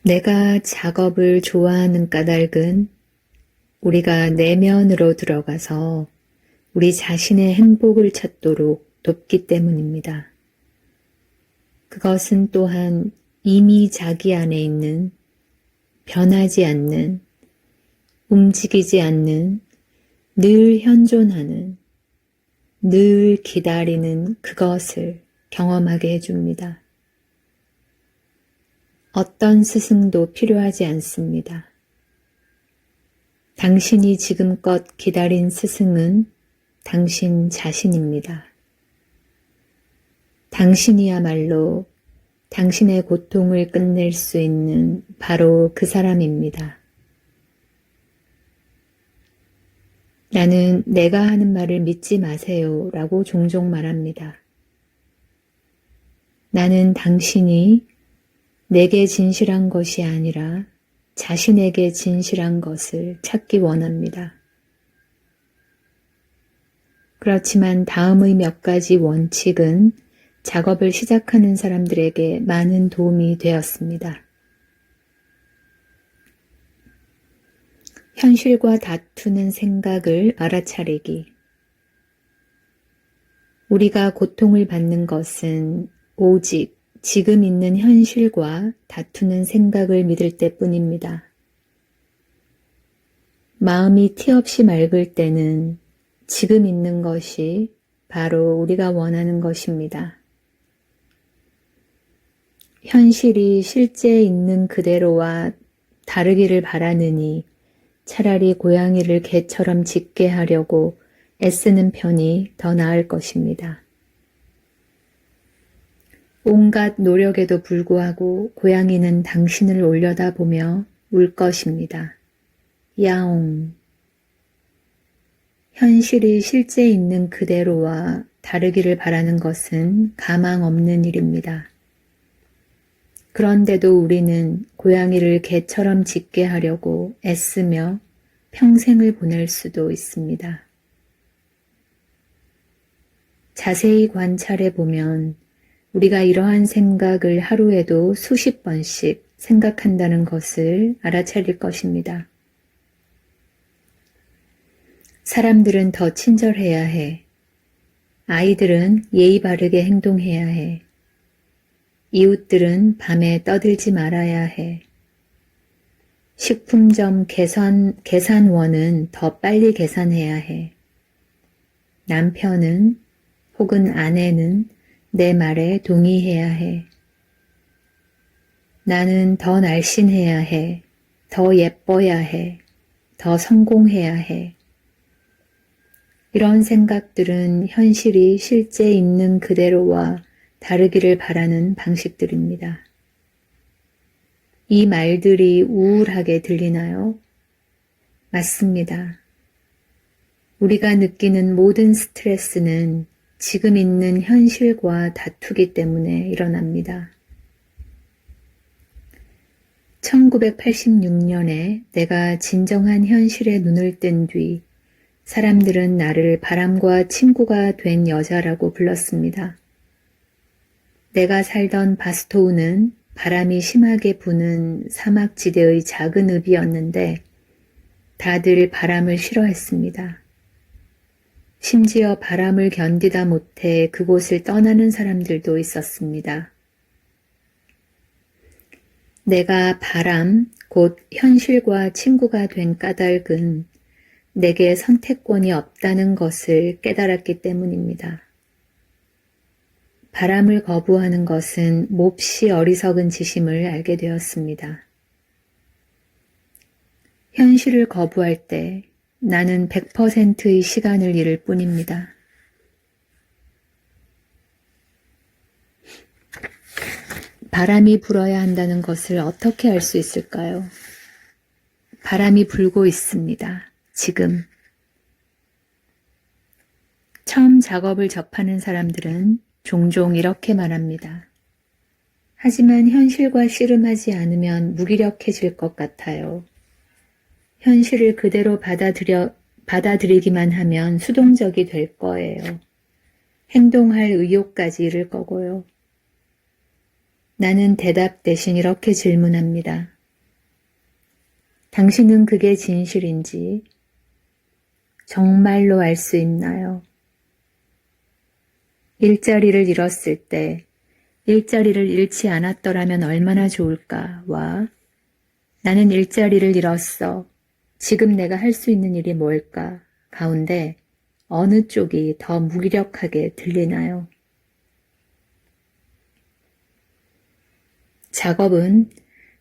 내가 작업을 좋아하는 까닭은 우리가 내면으로 들어가서 우리 자신의 행복을 찾도록 돕기 때문입니다. 그것은 또한 이미 자기 안에 있는 변하지 않는, 움직이지 않는, 늘 현존하는, 늘 기다리는 그것을 경험하게 해줍니다. 어떤 스승도 필요하지 않습니다. 당신이 지금껏 기다린 스승은 당신 자신입니다. 당신이야말로 당신의 고통을 끝낼 수 있는 바로 그 사람입니다. 나는 내가 하는 말을 믿지 마세요 라고 종종 말합니다. 나는 당신이 내게 진실한 것이 아니라 자신에게 진실한 것을 찾기 원합니다. 그렇지만 다음의 몇 가지 원칙은 작업을 시작하는 사람들에게 많은 도움이 되었습니다. 현실과 다투는 생각을 알아차리기. 우리가 고통을 받는 것은 오직 지금 있는 현실과 다투는 생각을 믿을 때뿐입니다. 마음이 티 없이 맑을 때는 지금 있는 것이 바로 우리가 원하는 것입니다. 현실이 실제 있는 그대로와 다르기를 바라느니 차라리 고양이를 개처럼 짖게 하려고 애쓰는 편이 더 나을 것입니다. 온갖 노력에도 불구하고 고양이는 당신을 올려다보며 울 것입니다. 야옹. 현실이 실제 있는 그대로와 다르기를 바라는 것은 가망 없는 일입니다. 그런데도 우리는 고양이를 개처럼 짖게 하려고 애쓰며 평생을 보낼 수도 있습니다. 자세히 관찰해 보면 우리가 이러한 생각을 하루에도 수십 번씩 생각한다는 것을 알아차릴 것입니다. 사람들은 더 친절해야 해. 아이들은 예의 바르게 행동해야 해. 이웃들은 밤에 떠들지 말아야 해. 식품점 계산원은 더 빨리 계산해야 해. 남편은 혹은 아내는 내 말에 동의해야 해. 나는 더 날씬해야 해. 더 예뻐야 해. 더 성공해야 해. 이런 생각들은 현실이 실제 있는 그대로와 다르기를 바라는 방식들입니다. 이 말들이 우울하게 들리나요? 맞습니다. 우리가 느끼는 모든 스트레스는 지금 있는 현실과 다투기 때문에 일어납니다. 1986년에 내가 진정한 현실에 눈을 뜬 뒤 사람들은 나를 바람과 친구가 된 여자라고 불렀습니다. 내가 살던 바스토우는 바람이 심하게 부는 사막지대의 작은 읍이었는데 다들 바람을 싫어했습니다. 심지어 바람을 견디다 못해 그곳을 떠나는 사람들도 있었습니다. 내가 바람, 곧 현실과 친구가 된 까닭은 내게 선택권이 없다는 것을 깨달았기 때문입니다. 바람을 거부하는 것은 몹시 어리석은 짓임을 알게 되었습니다. 현실을 거부할 때 나는 100%의 시간을 잃을 뿐입니다. 바람이 불어야 한다는 것을 어떻게 알 수 있을까요? 바람이 불고 있습니다. 지금. 처음 작업을 접하는 사람들은 종종 이렇게 말합니다. 하지만 현실과 씨름하지 않으면 무기력해질 것 같아요. 현실을 그대로 받아들이기만 하면 수동적이 될 거예요. 행동할 의욕까지 잃을 거고요. 나는 대답 대신 이렇게 질문합니다. 당신은 그게 진실인지 정말로 알 수 있나요? 일자리를 잃었을 때 일자리를 잃지 않았더라면 얼마나 좋을까와 나는 일자리를 잃었어. 지금 내가 할 수 있는 일이 뭘까? 가운데 어느 쪽이 더 무기력하게 들리나요? 작업은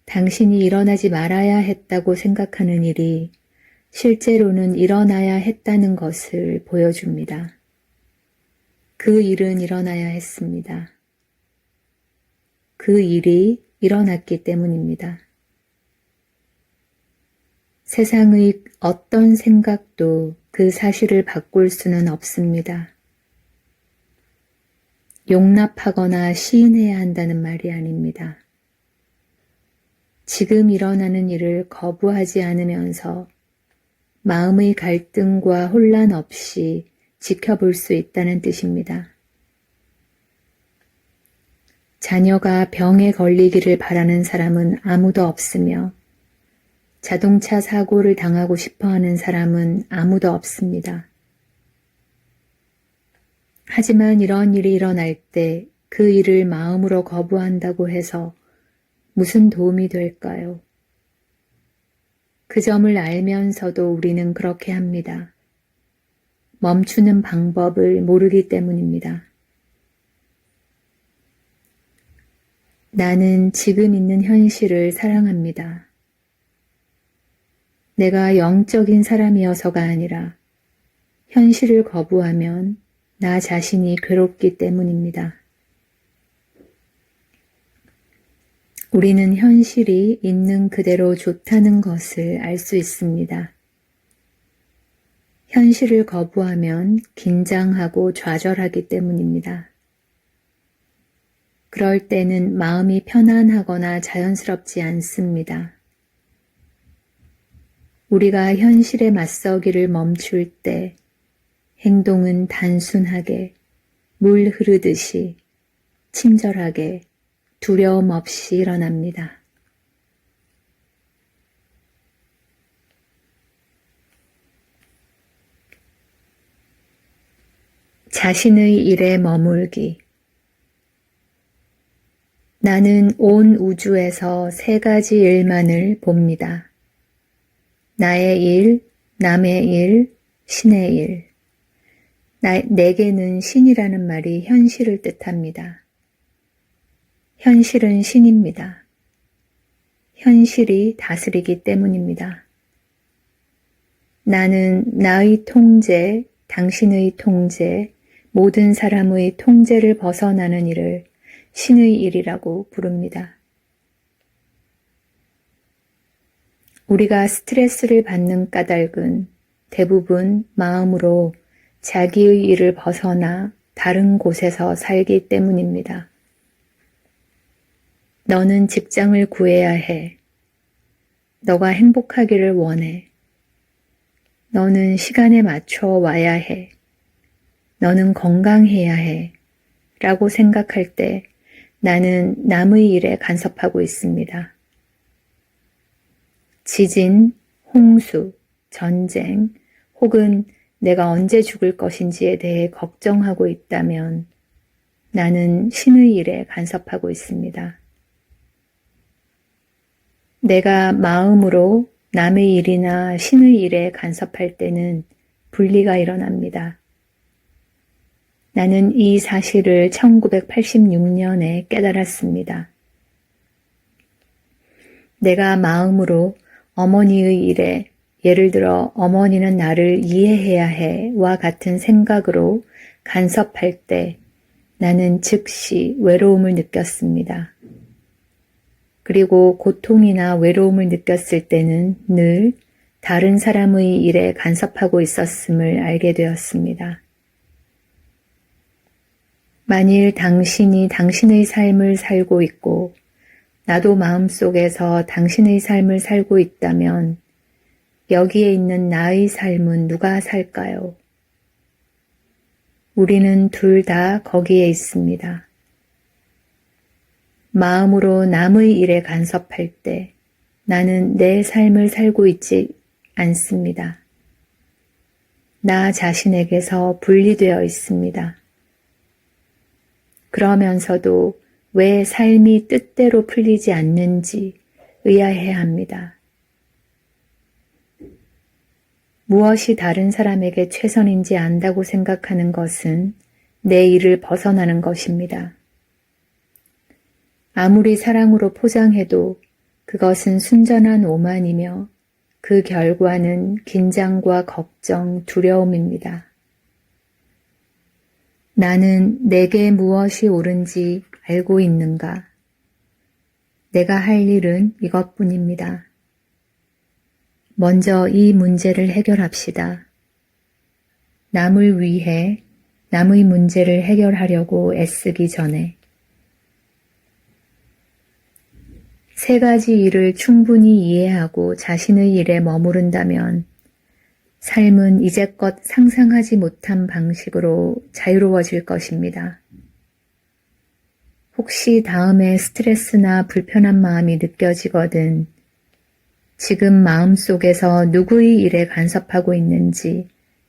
당신이 일어나지 말아야 했다고 생각하는 일이 실제로는 일어나야 했다는 것을 보여줍니다. 그 일은 일어나야 했습니다. 그 일이 일어났기 때문입니다. 세상의 어떤 생각도 그 사실을 바꿀 수는 없습니다. 용납하거나 시인해야 한다는 말이 아닙니다. 지금 일어나는 일을 거부하지 않으면서 마음의 갈등과 혼란 없이 지켜볼 수 있다는 뜻입니다. 자녀가 병에 걸리기를 바라는 사람은 아무도 없으며 자동차 사고를 당하고 싶어하는 사람은 아무도 없습니다. 하지만 이런 일이 일어날 때 그 일을 마음으로 거부한다고 해서 무슨 도움이 될까요? 그 점을 알면서도 우리는 그렇게 합니다. 멈추는 방법을 모르기 때문입니다. 나는 지금 있는 현실을 사랑합니다. 내가 영적인 사람이어서가 아니라 현실을 거부하면 나 자신이 괴롭기 때문입니다. 우리는 현실이 있는 그대로 좋다는 것을 알 수 있습니다. 현실을 거부하면 긴장하고 좌절하기 때문입니다. 그럴 때는 마음이 편안하거나 자연스럽지 않습니다. 우리가 현실에 맞서기를 멈출 때 행동은 단순하게 물 흐르듯이 친절하게 두려움 없이 일어납니다. 자신의 일에 머물기. 나는 온 우주에서 세 가지 일만을 봅니다. 나의 일, 남의 일, 신의 일. 내게는 신이라는 말이 현실을 뜻합니다. 현실은 신입니다. 현실이 다스리기 때문입니다. 나는 나의 통제, 당신의 통제, 모든 사람의 통제를 벗어나는 일을 신의 일이라고 부릅니다. 우리가 스트레스를 받는 까닭은 대부분 마음으로 자기의 일을 벗어나 다른 곳에서 살기 때문입니다. 너는 직장을 구해야 해. 너가 행복하기를 원해. 너는 시간에 맞춰 와야 해. 너는 건강해야 해. 라고 생각할 때 나는 남의 일에 간섭하고 있습니다. 지진, 홍수, 전쟁, 혹은 내가 언제 죽을 것인지에 대해 걱정하고 있다면 나는 신의 일에 간섭하고 있습니다. 내가 마음으로 남의 일이나 신의 일에 간섭할 때는 분리가 일어납니다. 나는 이 사실을 1986년에 깨달았습니다. 내가 마음으로 어머니의 일에, 예를 들어 어머니는 나를 이해해야 해와 같은 생각으로 간섭할 때 나는 즉시 외로움을 느꼈습니다. 그리고 고통이나 외로움을 느꼈을 때는 늘 다른 사람의 일에 간섭하고 있었음을 알게 되었습니다. 만일 당신이 당신의 삶을 살고 있고 나도 마음속에서 당신의 삶을 살고 있다면 여기에 있는 나의 삶은 누가 살까요? 우리는 둘 다 거기에 있습니다. 마음으로 남의 일에 간섭할 때 나는 내 삶을 살고 있지 않습니다. 나 자신에게서 분리되어 있습니다. 그러면서도 왜 삶이 뜻대로 풀리지 않는지 의아해합니다. 무엇이 다른 사람에게 최선인지 안다고 생각하는 것은 내 일을 벗어나는 것입니다. 아무리 사랑으로 포장해도 그것은 순전한 오만이며 그 결과는 긴장과 걱정, 두려움입니다. 나는 내게 무엇이 옳은지 알고 있는가? 내가 할 일은 이것뿐입니다. 먼저 이 문제를 해결합시다. 남을 위해 남의 문제를 해결하려고 애쓰기 전에. 세 가지 일을 충분히 이해하고 자신의 일에 머무른다면 삶은 이제껏 상상하지 못한 방식으로 자유로워질 것입니다. 혹시 다음에 스트레스나 불편한 마음이 느껴지거든 지금 마음속에서 누구의 일에 간섭하고 있는지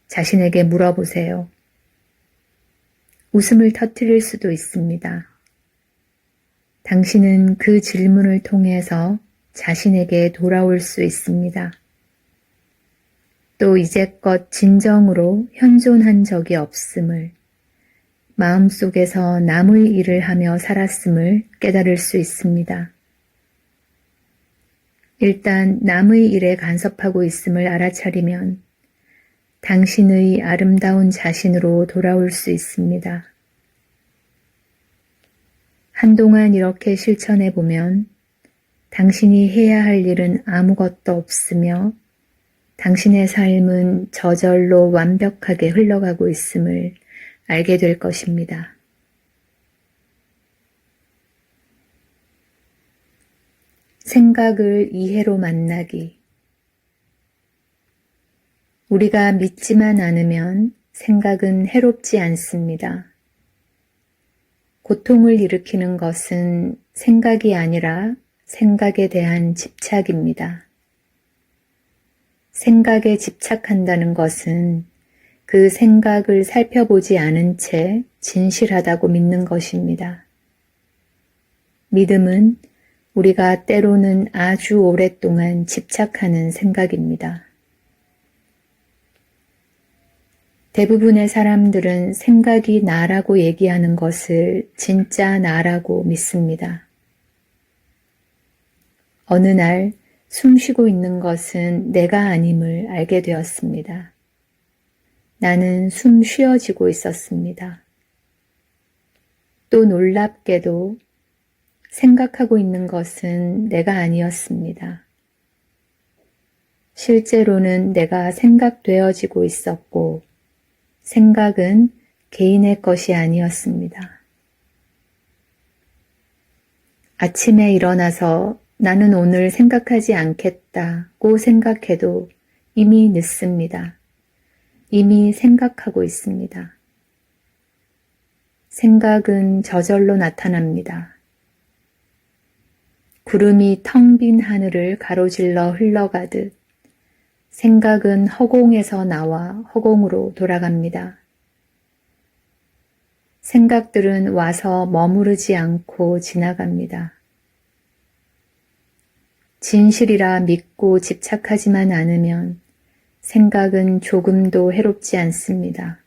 자신에게 물어보세요. 웃음을 터뜨릴 수도 있습니다. 당신은 그 질문을 통해서 자신에게 돌아올 수 있습니다. 또 이제껏 진정으로 현존한 적이 없음을, 마음속에서 남의 일을 하며 살았음을 깨달을 수 있습니다. 일단 남의 일에 간섭하고 있음을 알아차리면 당신의 아름다운 자신으로 돌아올 수 있습니다. 한동안 이렇게 실천해 보면 당신이 해야 할 일은 아무것도 없으며 당신의 삶은 저절로 완벽하게 흘러가고 있음을 알게 될 것입니다. 생각을 이해로 만나기. 우리가 믿지만 않으면 생각은 해롭지 않습니다. 고통을 일으키는 것은 생각이 아니라 생각에 대한 집착입니다. 생각에 집착한다는 것은 그 생각을 살펴보지 않은 채 진실하다고 믿는 것입니다. 믿음은 우리가 때로는 아주 오랫동안 집착하는 생각입니다. 대부분의 사람들은 생각이 나라고 얘기하는 것을 진짜 나라고 믿습니다. 어느 날 숨 쉬고 있는 것은 내가 아님을 알게 되었습니다. 나는 숨 쉬어지고 있었습니다. 또 놀랍게도 생각하고 있는 것은 내가 아니었습니다. 실제로는 내가 생각되어지고 있었고 생각은 개인의 것이 아니었습니다. 아침에 일어나서 나는 오늘 생각하지 않겠다고 생각해도 이미 늦습니다. 이미 생각하고 있습니다. 생각은 저절로 나타납니다. 구름이 텅 빈 하늘을 가로질러 흘러가듯 생각은 허공에서 나와 허공으로 돌아갑니다. 생각들은 와서 머무르지 않고 지나갑니다. 진실이라 믿고 집착하지만 않으면 생각은 조금도 해롭지 않습니다.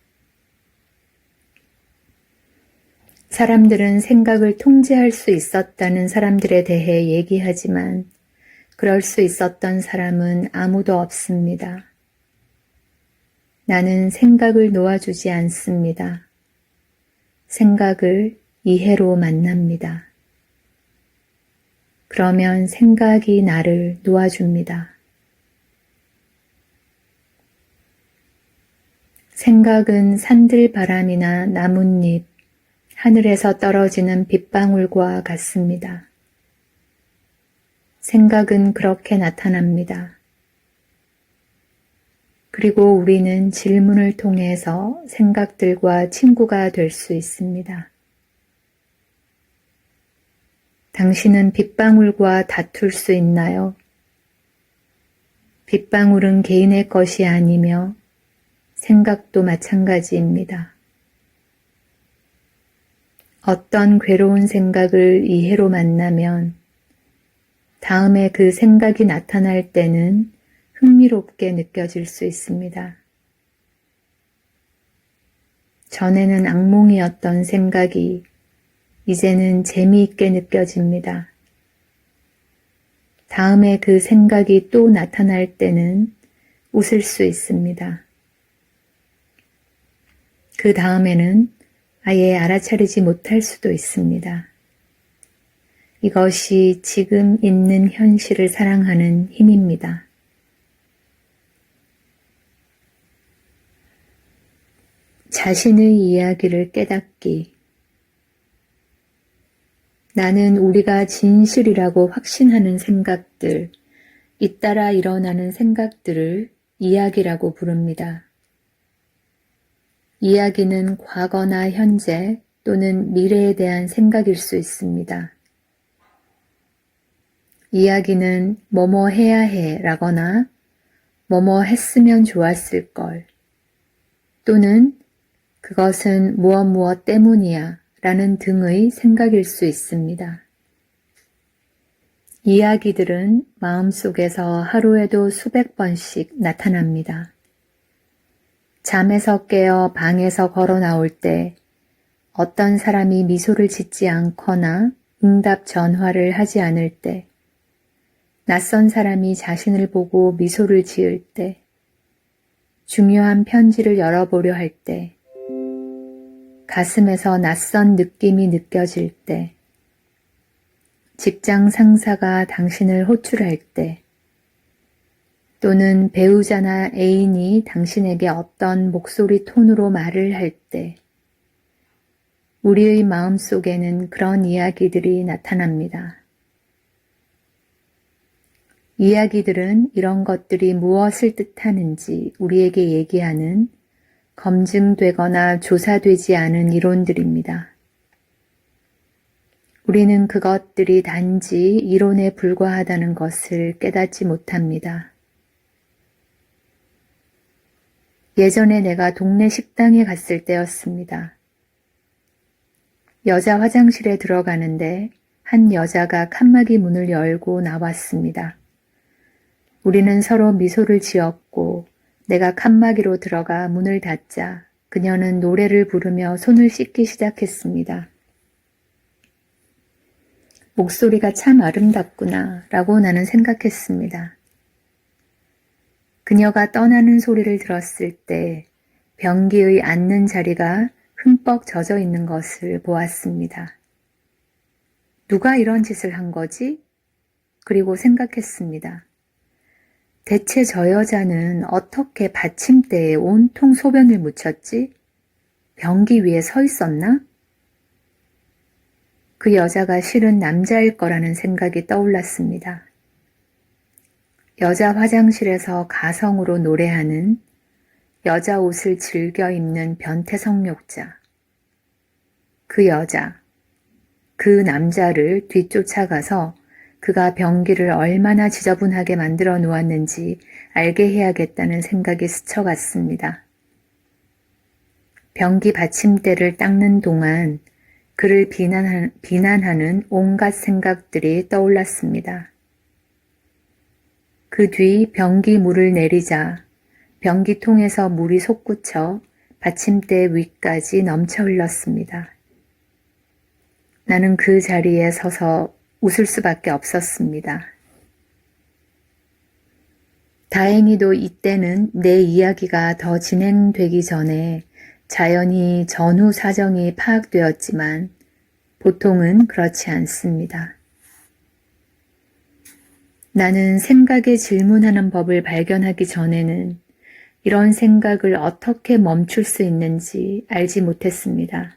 사람들은 생각을 통제할 수 있었다는 사람들에 대해 얘기하지만 그럴 수 있었던 사람은 아무도 없습니다. 나는 생각을 놓아주지 않습니다. 생각을 이해로 만납니다. 그러면 생각이 나를 놓아줍니다. 생각은 산들바람이나 나뭇잎, 하늘에서 떨어지는 빗방울과 같습니다. 생각은 그렇게 나타납니다. 그리고 우리는 질문을 통해서 생각들과 친구가 될 수 있습니다. 당신은 빗방울과 다툴 수 있나요? 빗방울은 개인의 것이 아니며 생각도 마찬가지입니다. 어떤 괴로운 생각을 이해로 만나면 다음에 그 생각이 나타날 때는 흥미롭게 느껴질 수 있습니다. 전에는 악몽이었던 생각이 이제는 재미있게 느껴집니다. 다음에 그 생각이 또 나타날 때는 웃을 수 있습니다. 그 다음에는 아예 알아차리지 못할 수도 있습니다. 이것이 지금 있는 현실을 사랑하는 힘입니다. 자신의 이야기를 깨닫기. 나는 우리가 진실이라고 확신하는 생각들, 잇따라 일어나는 생각들을 이야기라고 부릅니다. 이야기는 과거나 현재 또는 미래에 대한 생각일 수 있습니다. 이야기는 뭐뭐 해야 해 라거나 뭐뭐 했으면 좋았을 걸 또는 그것은 무엇 때문이야 라는 등의 생각일 수 있습니다. 이야기들은 마음속에서 하루에도 수백 번씩 나타납니다. 잠에서 깨어 방에서 걸어 나올 때 어떤 사람이 미소를 짓지 않거나 응답 전화를 하지 않을 때 낯선 사람이 자신을 보고 미소를 지을 때 중요한 편지를 열어보려 할 때 가슴에서 낯선 느낌이 느껴질 때 직장 상사가 당신을 호출할 때 또는 배우자나 애인이 당신에게 어떤 목소리 톤으로 말을 할 때 우리의 마음속에는 그런 이야기들이 나타납니다. 이야기들은 이런 것들이 무엇을 뜻하는지 우리에게 얘기하는 검증되거나 조사되지 않은 이론들입니다. 우리는 그것들이 단지 이론에 불과하다는 것을 깨닫지 못합니다. 예전에 내가 동네 식당에 갔을 때였습니다. 여자 화장실에 들어가는데 한 여자가 칸막이 문을 열고 나왔습니다. 우리는 서로 미소를 지었고 내가 칸막이로 들어가 문을 닫자 그녀는 노래를 부르며 손을 씻기 시작했습니다. 목소리가 참 아름답구나 라고 나는 생각했습니다. 그녀가 떠나는 소리를 들었을 때 변기의 앉는 자리가 흠뻑 젖어 있는 것을 보았습니다. 누가 이런 짓을 한 거지? 그리고 생각했습니다. 대체 저 여자는 어떻게 받침대에 온통 소변을 묻혔지? 변기 위에 서 있었나? 그 여자가 실은 남자일 거라는 생각이 떠올랐습니다. 여자 화장실에서 가성으로 노래하는 여자 옷을 즐겨 입는 변태 성욕자. 그 여자, 그 남자를 뒤쫓아가서 그가 변기를 얼마나 지저분하게 만들어 놓았는지 알게 해야겠다는 생각이 스쳐갔습니다. 변기 받침대를 닦는 동안 그를 비난하는 온갖 생각들이 떠올랐습니다. 그 뒤 변기 물을 내리자 변기통에서 물이 솟구쳐 받침대 위까지 넘쳐 흘렀습니다. 나는 그 자리에 서서 웃을 수밖에 없었습니다. 다행히도 이때는 내 이야기가 더 진행되기 전에 자연히 전후 사정이 파악되었지만 보통은 그렇지 않습니다. 나는 생각에 질문하는 법을 발견하기 전에는 이런 생각을 어떻게 멈출 수 있는지 알지 못했습니다.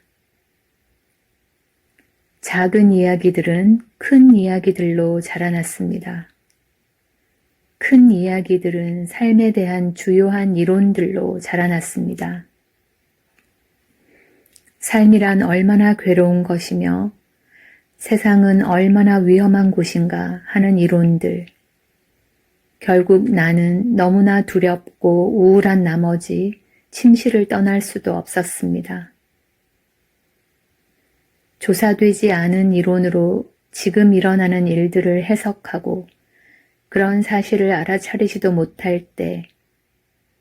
작은 이야기들은 큰 이야기들로 자라났습니다. 큰 이야기들은 삶에 대한 주요한 이론들로 자라났습니다. 삶이란 얼마나 괴로운 것이며 세상은 얼마나 위험한 곳인가 하는 이론들. 결국 나는 너무나 두렵고 우울한 나머지 침실을 떠날 수도 없었습니다. 조사되지 않은 이론으로 지금 일어나는 일들을 해석하고 그런 사실을 알아차리지도 못할 때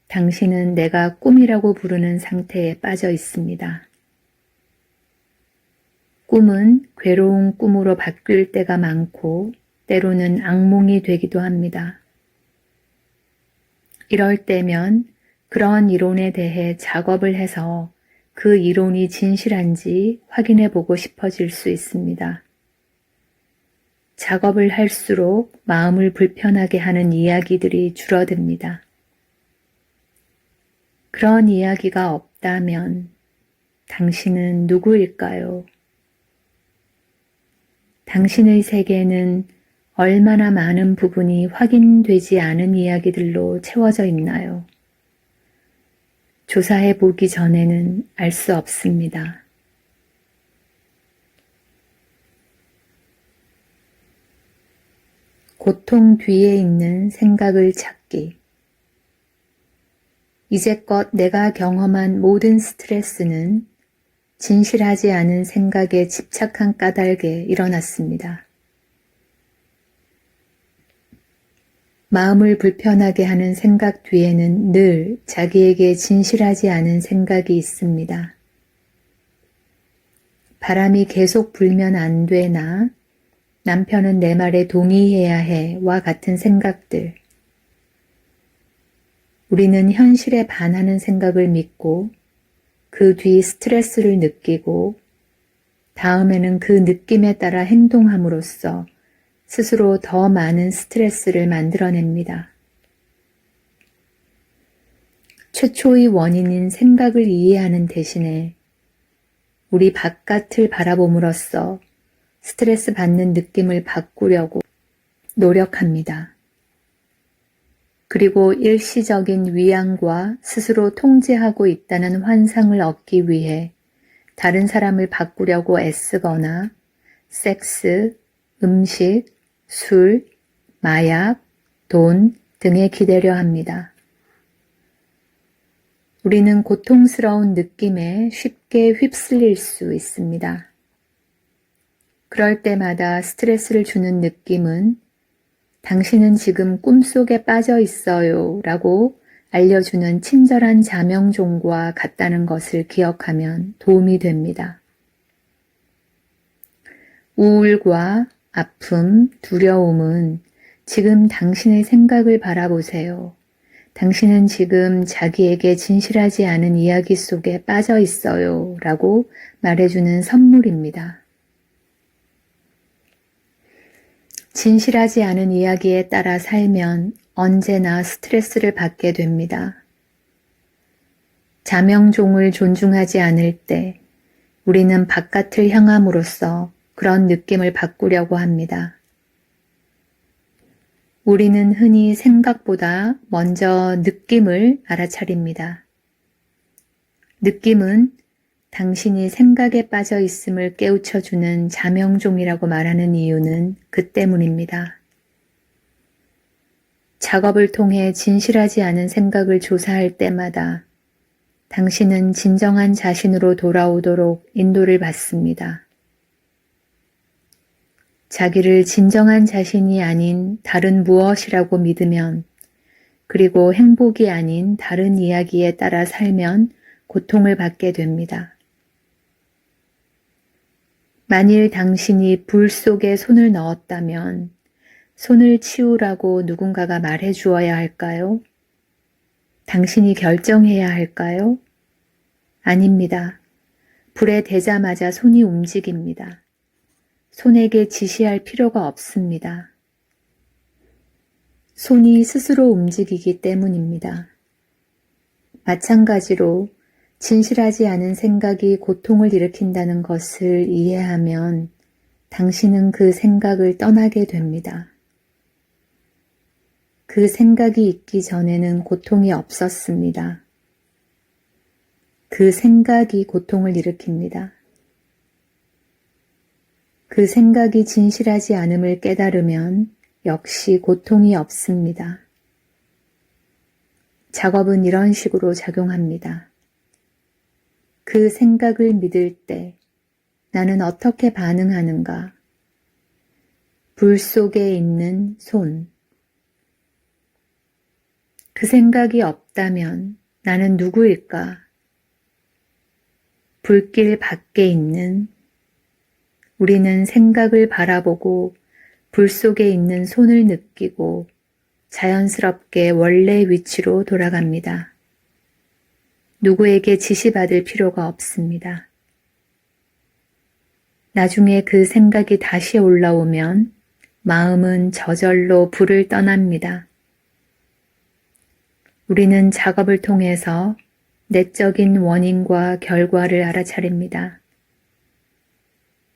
당신은 내가 꿈이라고 부르는 상태에 빠져 있습니다. 꿈은 괴로운 꿈으로 바뀔 때가 많고 때로는 악몽이 되기도 합니다. 이럴 때면 그런 이론에 대해 작업을 해서 그 이론이 진실한지 확인해 보고 싶어질 수 있습니다. 작업을 할수록 마음을 불편하게 하는 이야기들이 줄어듭니다. 그런 이야기가 없다면 당신은 누구일까요? 당신의 세계는 얼마나 많은 부분이 확인되지 않은 이야기들로 채워져 있나요? 조사해 보기 전에는 알 수 없습니다. 고통 뒤에 있는 생각을 찾기. 이제껏 내가 경험한 모든 스트레스는 진실하지 않은 생각에 집착한 까닭에 일어났습니다. 마음을 불편하게 하는 생각 뒤에는 늘 자기에게 진실하지 않은 생각이 있습니다. 바람이 계속 불면 안 되나 남편은 내 말에 동의해야 해와 같은 생각들. 우리는 현실에 반하는 생각을 믿고 그 뒤 스트레스를 느끼고 다음에는 그 느낌에 따라 행동함으로써 스스로 더 많은 스트레스를 만들어냅니다. 최초의 원인인 생각을 이해하는 대신에 우리 바깥을 바라봄으로써 스트레스 받는 느낌을 바꾸려고 노력합니다. 그리고 일시적인 위안과 스스로 통제하고 있다는 환상을 얻기 위해 다른 사람을 바꾸려고 애쓰거나 섹스, 음식, 술, 마약, 돈 등에 기대려 합니다. 우리는 고통스러운 느낌에 쉽게 휩쓸릴 수 있습니다. 그럴 때마다 스트레스를 주는 느낌은 당신은 지금 꿈속에 빠져 있어요 라고 알려주는 친절한 자명종과 같다는 것을 기억하면 도움이 됩니다. 우울과 아픔, 두려움은 지금 당신의 생각을 바라보세요. 당신은 지금 자기에게 진실하지 않은 이야기 속에 빠져 있어요 라고 말해주는 선물입니다. 진실하지 않은 이야기에 따라 살면 언제나 스트레스를 받게 됩니다. 자명종을 존중하지 않을 때 우리는 바깥을 향함으로써 그런 느낌을 바꾸려고 합니다. 우리는 흔히 생각보다 먼저 느낌을 알아차립니다. 느낌은 당신이 생각에 빠져 있음을 깨우쳐주는 자명종이라고 말하는 이유는 그 때문입니다. 작업을 통해 진실하지 않은 생각을 조사할 때마다 당신은 진정한 자신으로 돌아오도록 인도를 받습니다. 자기를 진정한 자신이 아닌 다른 무엇이라고 믿으면, 그리고 행복이 아닌 다른 이야기에 따라 살면 고통을 받게 됩니다. 만일 당신이 불 속에 손을 넣었다면 손을 치우라고 누군가가 말해 주어야 할까요? 당신이 결정해야 할까요? 아닙니다. 불에 대자마자 손이 움직입니다. 손에게 지시할 필요가 없습니다. 손이 스스로 움직이기 때문입니다. 마찬가지로 진실하지 않은 생각이 고통을 일으킨다는 것을 이해하면 당신은 그 생각을 떠나게 됩니다. 그 생각이 있기 전에는 고통이 없었습니다. 그 생각이 고통을 일으킵니다. 그 생각이 진실하지 않음을 깨달으면 역시 고통이 없습니다. 작업은 이런 식으로 작용합니다. 그 생각을 믿을 때 나는 어떻게 반응하는가? 불 속에 있는 손. 그 생각이 없다면 나는 누구일까? 불길 밖에 있는 우리는 생각을 바라보고 불 속에 있는 손을 느끼고 자연스럽게 원래 위치로 돌아갑니다. 누구에게 지시받을 필요가 없습니다. 나중에 그 생각이 다시 올라오면 마음은 저절로 불을 떠납니다. 우리는 작업을 통해서 내적인 원인과 결과를 알아차립니다.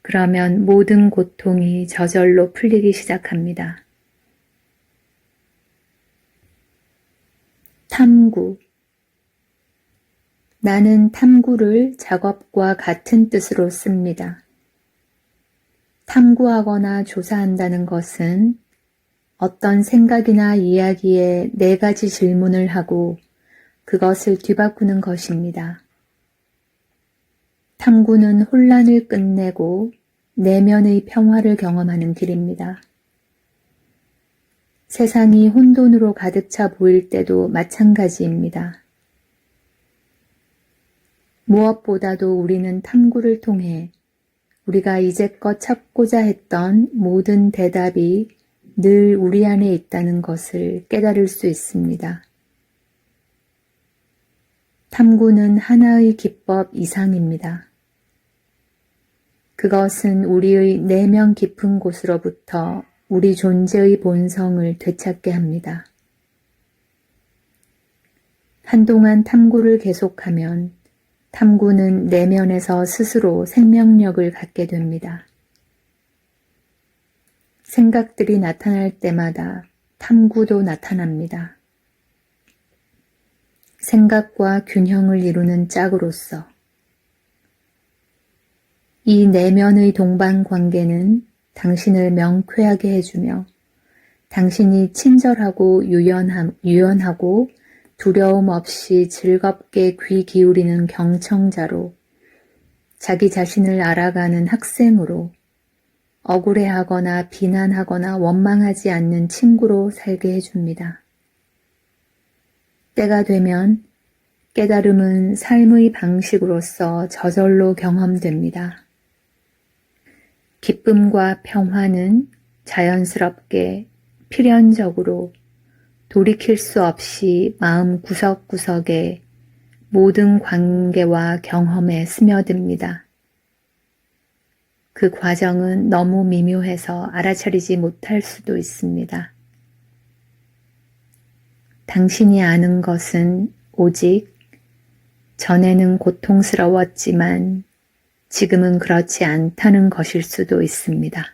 그러면 모든 고통이 저절로 풀리기 시작합니다. 탐구. 나는 탐구를 작업과 같은 뜻으로 씁니다. 탐구하거나 조사한다는 것은 어떤 생각이나 이야기에 4가지 질문을 하고 그것을 뒤바꾸는 것입니다. 탐구는 혼란을 끝내고 내면의 평화를 경험하는 길입니다. 세상이 혼돈으로 가득 차 보일 때도 마찬가지입니다. 무엇보다도 우리는 탐구를 통해 우리가 이제껏 찾고자 했던 모든 대답이 늘 우리 안에 있다는 것을 깨달을 수 있습니다. 탐구는 하나의 기법 이상입니다. 그것은 우리의 내면 깊은 곳으로부터 우리 존재의 본성을 되찾게 합니다. 한동안 탐구를 계속하면 탐구는 내면에서 스스로 생명력을 갖게 됩니다. 생각들이 나타날 때마다 탐구도 나타납니다. 생각과 균형을 이루는 짝으로서 이 내면의 동반 관계는 당신을 명쾌하게 해주며 당신이 친절하고 유연하고 두려움 없이 즐겁게 귀 기울이는 경청자로 자기 자신을 알아가는 학생으로 억울해하거나 비난하거나 원망하지 않는 친구로 살게 해줍니다. 때가 되면 깨달음은 삶의 방식으로서 저절로 경험됩니다. 기쁨과 평화는 자연스럽게 필연적으로 돌이킬 수 없이 마음 구석구석에 모든 관계와 경험에 스며듭니다. 그 과정은 너무 미묘해서 알아차리지 못할 수도 있습니다. 당신이 아는 것은 오직 전에는 고통스러웠지만 지금은 그렇지 않다는 것일 수도 있습니다.